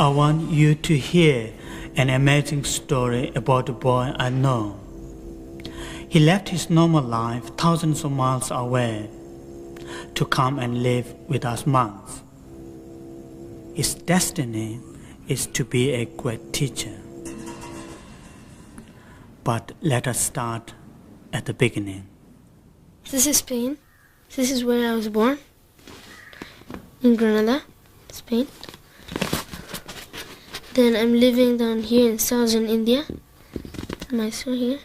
I want you to hear an amazing story about a boy I know. He left his normal life thousands of miles away to come and live with us monks. His destiny is to be a great teacher. But let us start at the beginning. This is Spain. This is where I was born, in Granada, Spain. Then I'm living down here in southern India, Mysore here.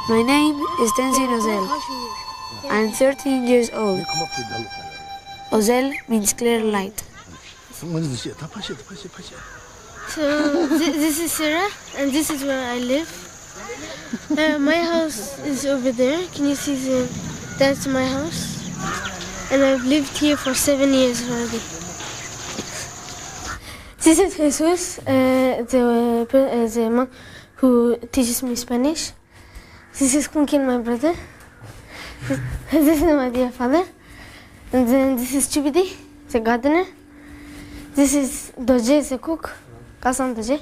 My name is Tenzin Osel. I'm 13 years old. Osel means clear light. So this is Sarah, and this is where I live. My house is over there. Can you see that's my house? And I've lived here for 7 years already. This is Jesus, the monk who teaches me Spanish. This is Kunkin, my brother. This is my dear father. And then this is Chibidi, the gardener. This is Doje, the cook. Kasan Doje.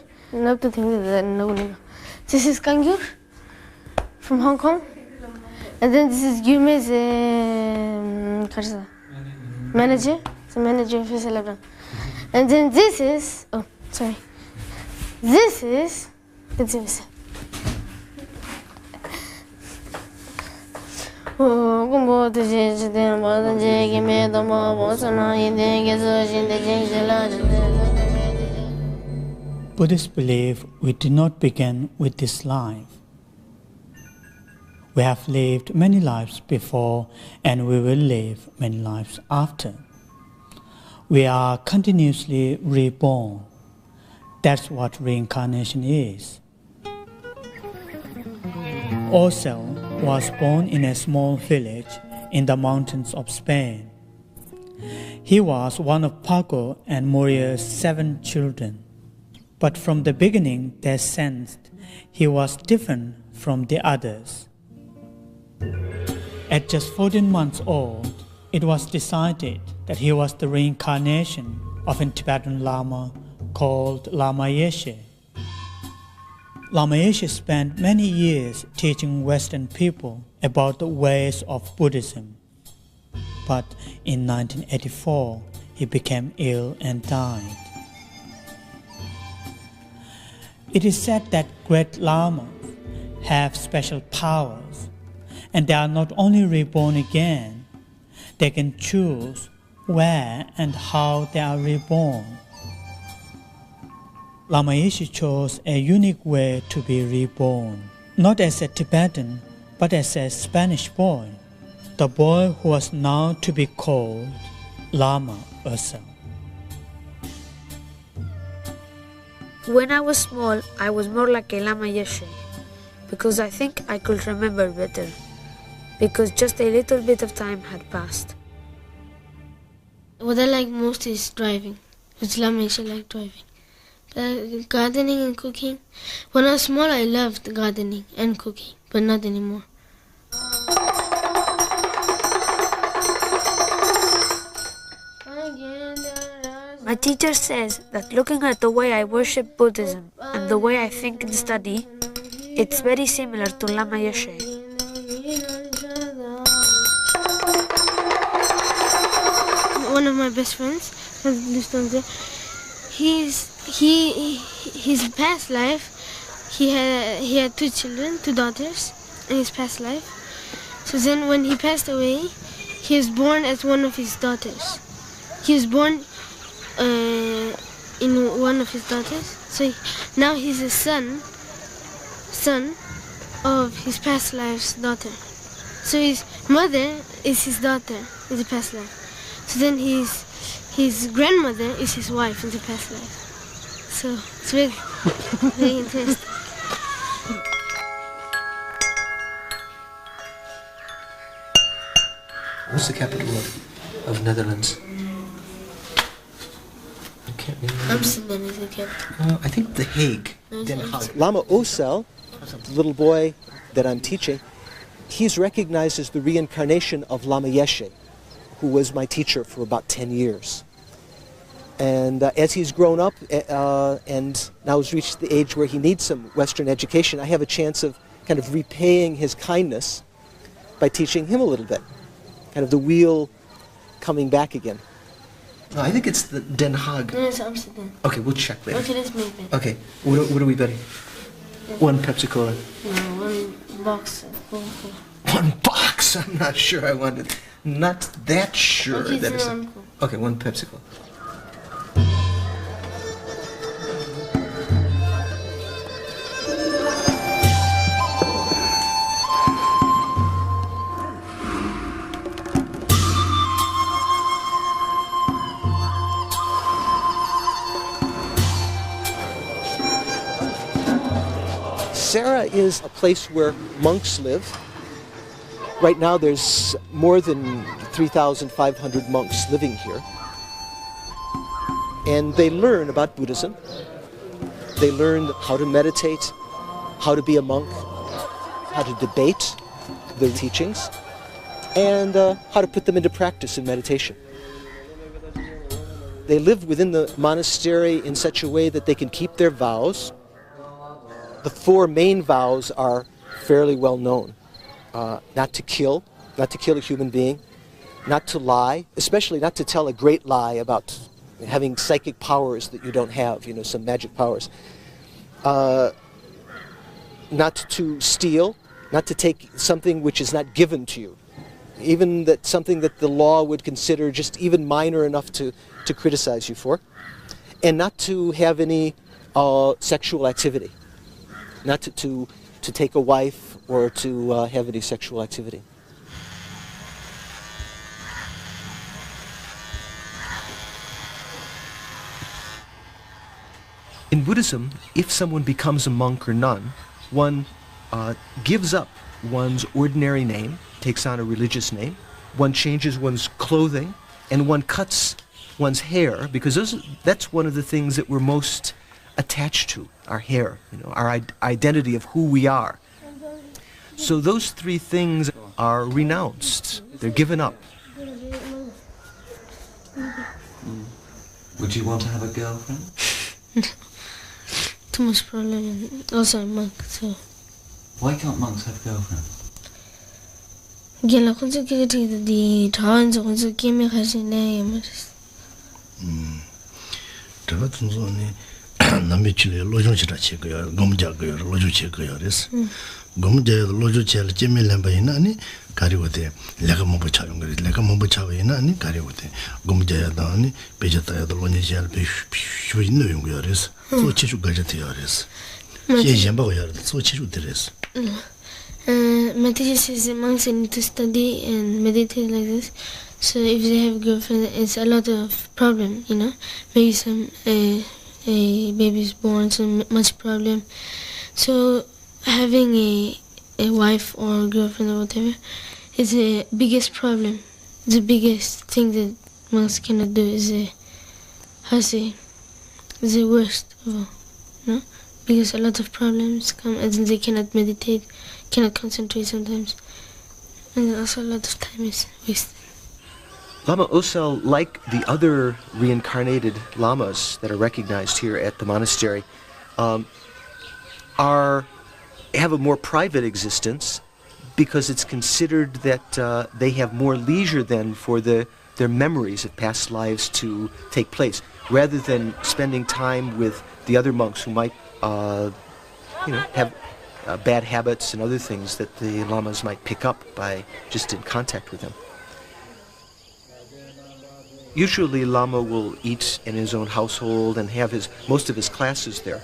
This is Kangyur from Hong Kong. And then this is Gyume, the manager. The manager of Osel. And then this is, this is Gadzimisa. Buddhists believe we did not begin with this life. We have lived many lives before and we will live many lives after. We are continuously reborn. That's what reincarnation is. Osel was born in a small village in the mountains of Spain. He was one of Paco and Moria's 7 children. But from the beginning they sensed he was different from the others. At just 14 months old, it was decided that he was the reincarnation of a Tibetan Lama called Lama Yeshe. Lama Yeshe spent many years teaching Western people about the ways of Buddhism. But in 1984, he became ill and died. It is said that great Lamas have special powers, and they are not only reborn again, they can choose where and how they are reborn. Lama Yeshe chose a unique way to be reborn, not as a Tibetan, but as a Spanish boy, the boy who was now to be called Lama Osel. When I was small, I was more like a Lama Yeshe, because I think I could remember better, because just a little bit of time had passed. What I like most is driving, because Lama Yeshe liked driving. Gardening and cooking. When I was small, I loved gardening and cooking, but not anymore. My teacher says that looking at the way I worship Buddhism and the way I think and study, it's very similar to Lama Yeshe. One of my best friends, his past life, he had 2 children, 2 daughters in his past life. So then when he passed away, he was born as one of his daughters. He was born in one of his daughters. So now he's a son of his past life's daughter. So his mother is his daughter in the past life. So then his grandmother is his wife in the past life. So it's really very interesting. What's the capital of Netherlands? can't remember. Amsterdam is the capital. I think The Hague. No, it's Den Haag. Amsterdam. Lama Osel, the little boy that I'm teaching, he's recognized as the reincarnation of Lama Yeshe, who was my teacher for about 10 years. And as he's grown up and now has reached the age where he needs some Western education, I have a chance of kind of repaying his kindness by teaching him a little bit. Kind of the wheel coming back again. No, I think it's the Den Haag. No, it's Amsterdam. Okay, we'll check later. Okay, let's make it. Okay, what are we betting? One Pepsi Cola. No, one box of Coca-Cola. One box? I'm not sure I wanted. Not that sure Okay, that it's it's. one Coke. Okay, one Pepsi Cola. Sarah is a place where monks live. Right now there's more than 3,500 monks living here. And they learn about Buddhism. They learn how to meditate, how to be a monk, how to debate the teachings, and how to put them into practice in meditation. They live within the monastery in such a way that they can keep their vows. The four main vows are fairly well known. Not to kill a human being, not to lie, especially not to tell a great lie about having psychic powers that you don't have, some magic powers. Not to steal, not to take something which is not given to you. Even that something that the law would consider just even minor enough to criticize you for. And not to have any sexual activity. Not to take a wife or to have any sexual activity. In Buddhism, if someone becomes a monk or nun, one gives up one's ordinary name, takes on a religious name, one changes one's clothing, and one cuts one's hair, because that's one of the things that we're most attached to, our hair, our identity of who we are. So those three things are renounced. They're given up. Would you want to have a girlfriend? Too much problem. Also a monk, so. Why can't monks have girlfriends? Gela kunzu kiti di tawan zo kunzu kimi kashi ne yamaris. Tawa tunzo ni nambi chile lojo chira che goyo, gomja goyo, lojo che goyo res. Gomja lojo che la che me lamba ina ni kari wote lega mombo cha yongari, lega mombo cha ina ni kari wote gomja ya da ni beja ta ya da lonye che al be shu ino yongo res. So chechu gaja te res. Ye jamba goyo so chechu te res. My teacher says that monks need to study and meditate like this. So if they have a girlfriend, it's a lot of problem, Maybe some baby's born, so much problem. So having a wife or girlfriend or whatever is the biggest problem. The biggest thing that monks cannot do is the worst of all, Because a lot of problems come and they cannot meditate, cannot concentrate sometimes. And also a lot of time is wasted. Lama Osel, like the other reincarnated lamas that are recognized here at the monastery, have a more private existence because it's considered that they have more leisure then for their memories of past lives to take place, rather than spending time with the other monks who might have bad habits and other things that the lamas might pick up by just in contact with them. Usually Lama will eat in his own household and have most of his classes there.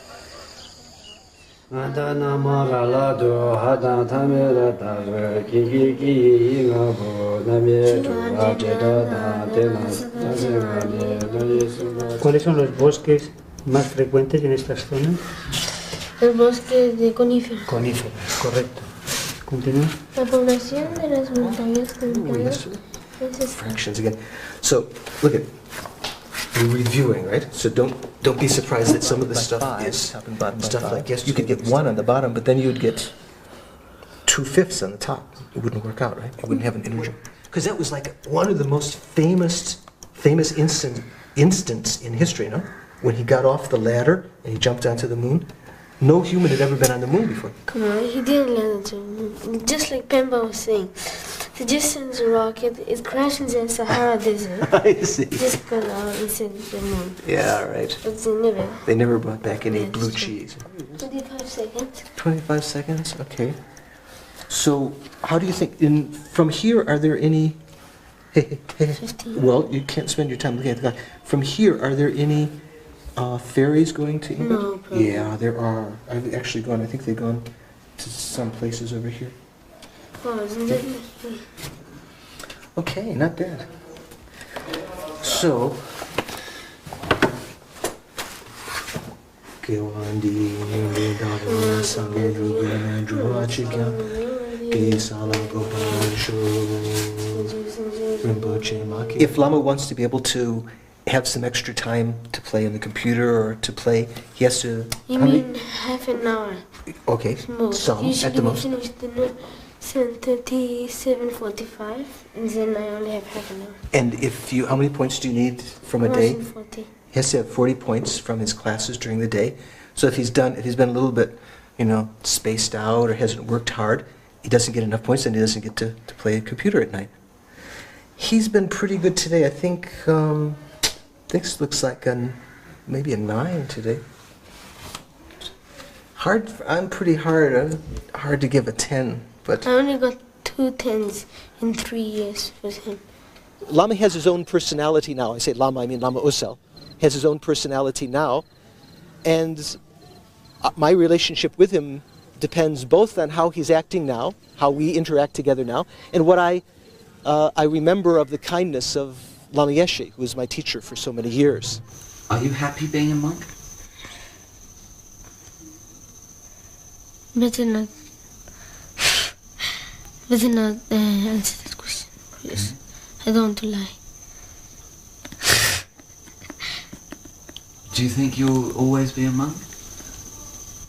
¿Cuáles son los bosques más frecuentes en estas zonas? El bosque de coníferas. Coníferas, correcto. Continúa. La población de las montañas templadas. Fractions again. So, look at we're reviewing, right? So don't be surprised that some of the stuff is stuff like, yes, you could get 1 on the bottom, but then you'd get 2/5 on the top. It wouldn't work out, right? It wouldn't have an integer. Because that was like one of the most famous instance in history, no? When he got off the ladder and he jumped onto the moon. No human had ever been on the moon before. Come on, he didn't land on the moon. Just like Pemba was saying, he just sends a rocket, it crashes in the Sahara Desert. I see. Just goes out and sends the moon. Yeah, right. But they never brought back any blue cheese. 25 seconds. 25 seconds, okay. So, how do you think, from here, are there any, well, you can't spend your time looking at the clock. From here, are there any ferries going to England? No, probably. Yeah, there are. I've actually gone, I think they've gone to some places over here. Oh, isn't it? Okay, not bad. So, if Lama wants to be able to have some extra time to play on the computer or to play, he has to... You mean half an hour? Okay, some at the most. Usually we finish the 7:30, 7:45, and then I only have half an hour. And if you, how many points do you need from a day? 40. He has to have 40 points from his classes during the day. So if he's been a little bit, spaced out or hasn't worked hard, he doesn't get enough points and he doesn't get to play a computer at night. He's been pretty good today. I think this looks like maybe a 9 today. I'm pretty hard to give a 10, but... I only got 2 10s in 3 years with him. Lama has his own personality now. I say Lama, I mean Lama Osel. Has his own personality now, and my relationship with him depends both on how he's acting now, how we interact together now, and what I remember of the kindness of Lama Yeshe, who was my teacher for so many years. Are you happy being a monk? Better not answer that question, please. I don't want to lie. Do you think you'll always be a monk?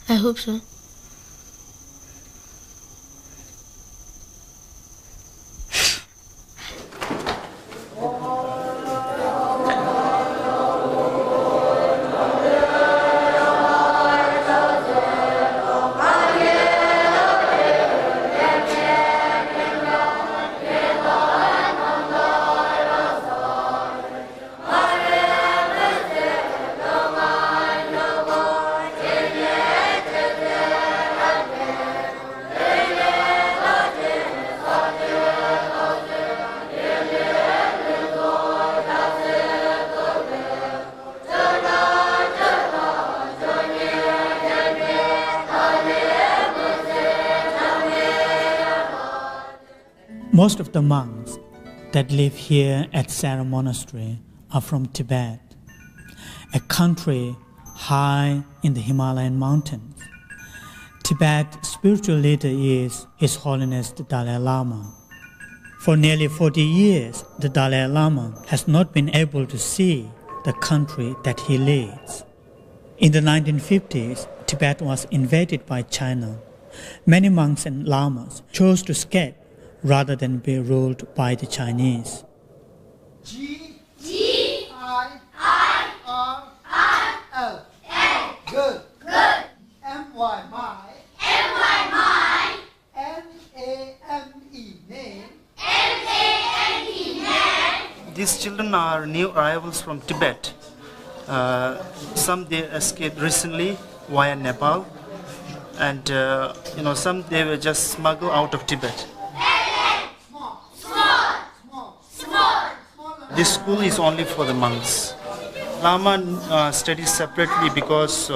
I hope so. Most of the monks that live here at Sara Monastery are from Tibet, a country high in the Himalayan mountains. Tibet's spiritual leader is His Holiness the Dalai Lama. For nearly 40 years, the Dalai Lama has not been able to see the country that he leads. In the 1950s, Tibet was invaded by China. Many monks and lamas chose to escape rather than be ruled by the Chinese. G-I-R-I-L. Good. M-Y-My. N-A-M-E. Name. These children are new arrivals from Tibet. Some they escaped recently via Nepal, and some they were just smuggled out of Tibet. This school is only for the monks. Lama studies separately because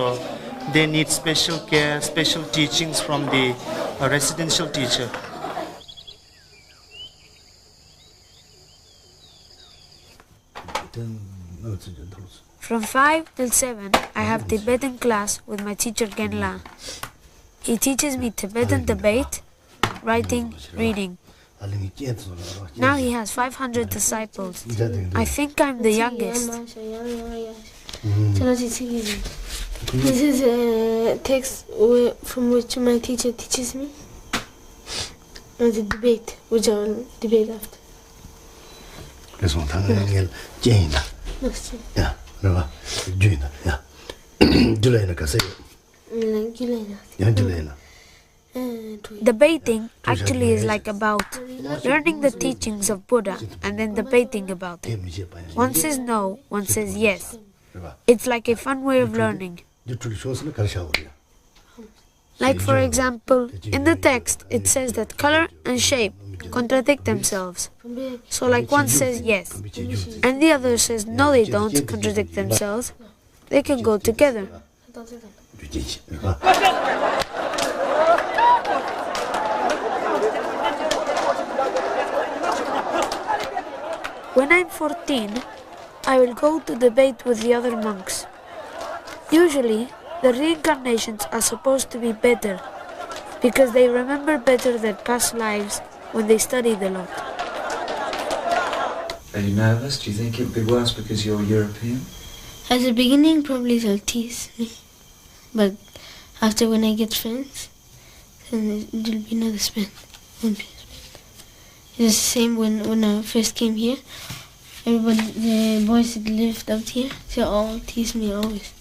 they need special care, special teachings from the residential teacher. From 5 till 7, I have Tibetan class with my teacher Genla. He teaches me Tibetan debate, writing, reading. Now he has 500 disciples. I think I'm the youngest. This is a text from which my teacher teaches me. And the debate, which I will debate after. Debating actually is like about learning the teachings of Buddha and then debating about it. One says no, one says yes. It's like a fun way of learning. Like for example, in the text it says that color and shape contradict themselves. So like one says yes, and the other says no, they don't contradict themselves. They can go together. When I'm 14, I will go to debate with the other monks. Usually, the reincarnations are supposed to be better, because they remember better their past lives when they studied a lot. Are you nervous? Do you think it would be worse because you're European? At the beginning, probably they'll tease me. But after when I get friends, then there'll be another spin. It's the same when I first came here. Everybody, the boys that lived up here, they all tease me always.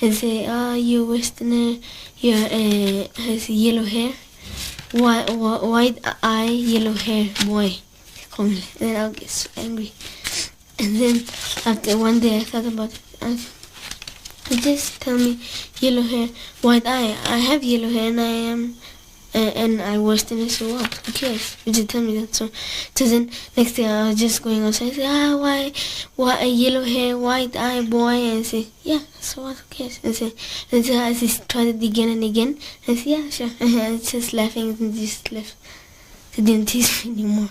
And say, you're Westerner, you has yellow hair, white eye, yellow hair, boy. They call me. Then I'll get so angry. And then after one day I thought about it. Just tell me yellow hair, white eye. I have yellow hair and I am, and I Westerner, so what? Who cares? You just tell me that. So then next day I was just going outside. I say, why yellow hair, white eye, boy? And I say, yeah, so what? Who cares? And so I just tried it again and again. And I say, yeah, sure. I was just laughing and just left. They didn't tease me anymore.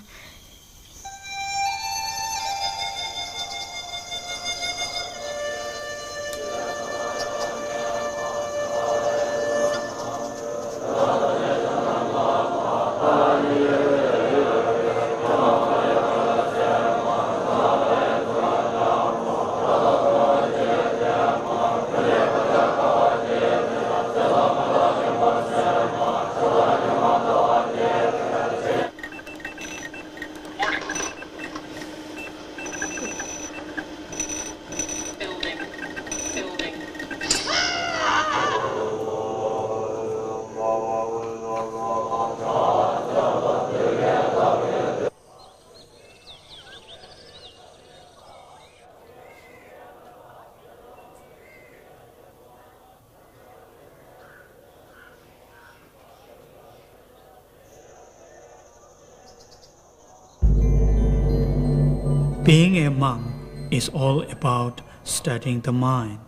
Being a monk is all about studying the mind.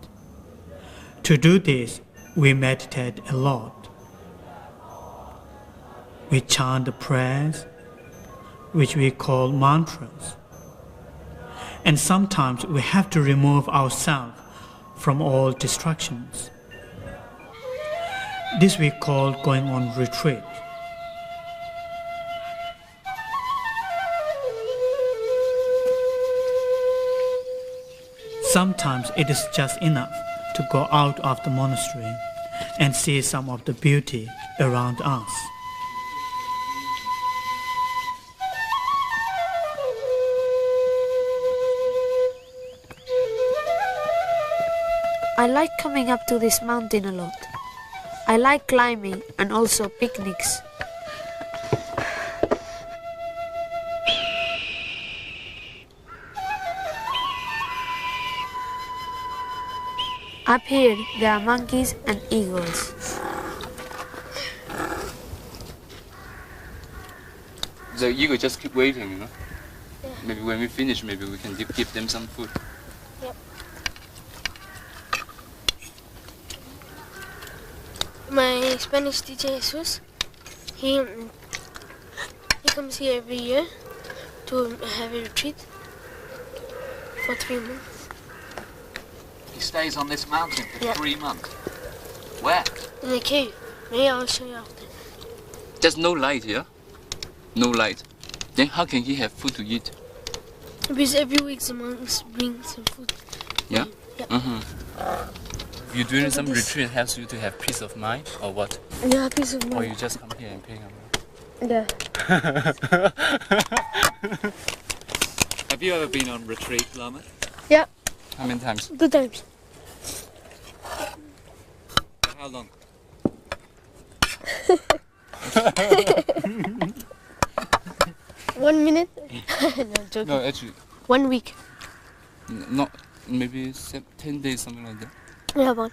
To do this, we meditate a lot. We chant the prayers, which we call mantras. And sometimes we have to remove ourselves from all distractions. This we call going on retreat. Sometimes it is just enough to go out of the monastery and see some of the beauty around us. I like coming up to this mountain a lot. I like climbing and also picnics. Up here, there are monkeys and eagles. The eagle just keep waiting, you know? Yeah. Maybe when we finish, maybe we can give them some food. Yep. My Spanish teacher, Jesus, he comes here every year to have a retreat for 3 months. He stays on this mountain for 3 months. Where? In a cave. Maybe I'll show you after. There's no light here? No light. Then how can he have food to eat? Because every week the monks bring some food. Yeah? Yeah. You doing some retreat helps you to have peace of mind or what? Yeah, peace of mind. Or you just come here and pay him? Yeah. Have you ever been on retreat, Lama? Yeah. How many times? 2 times. For how long? 1 minute? No, joking. No, actually. 1 week. Not maybe 10 days, something like that. Yeah, but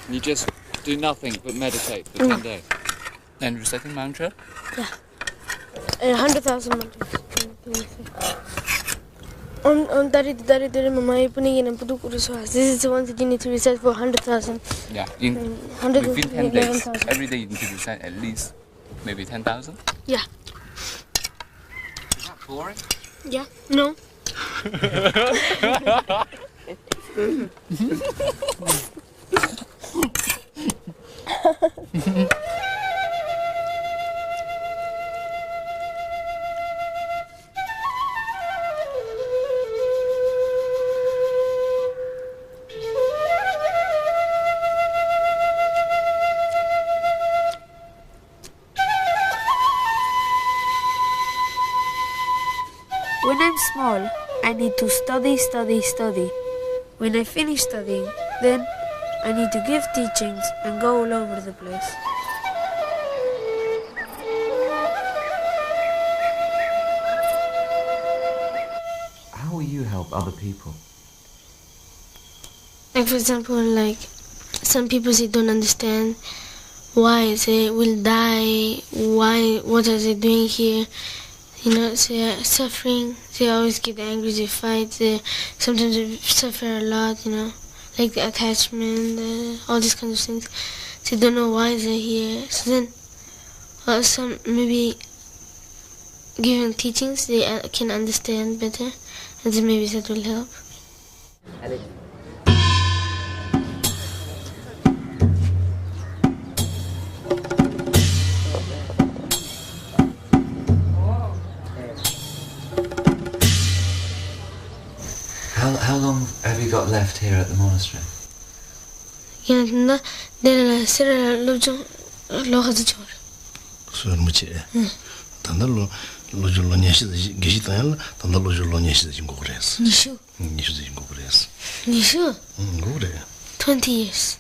You just do nothing but meditate for 10 days. And reciting mantra? yeah. 100,000 mantras. On Dari Mamai Punigin and Pudukuruswas. This is the one that you need to recite for 100,000. Yeah, within 10 days, every day you need to recite at least maybe 10,000? Yeah. Is that boring? Yeah. No. When I'm small, I need to study. When I finish studying, then I need to give teachings and go all over the place. How will you help other people? Like for example, like some people they don't understand why they will die, what are they doing here? You know, they are suffering, they always get angry, they fight, sometimes they suffer a lot, you know, like the attachment, all these kinds of things. They don't know why they're here. So then, some maybe giving teachings, they can understand better, and then maybe that will help. How long have you got left here at the monastery? Nishu. 20 years.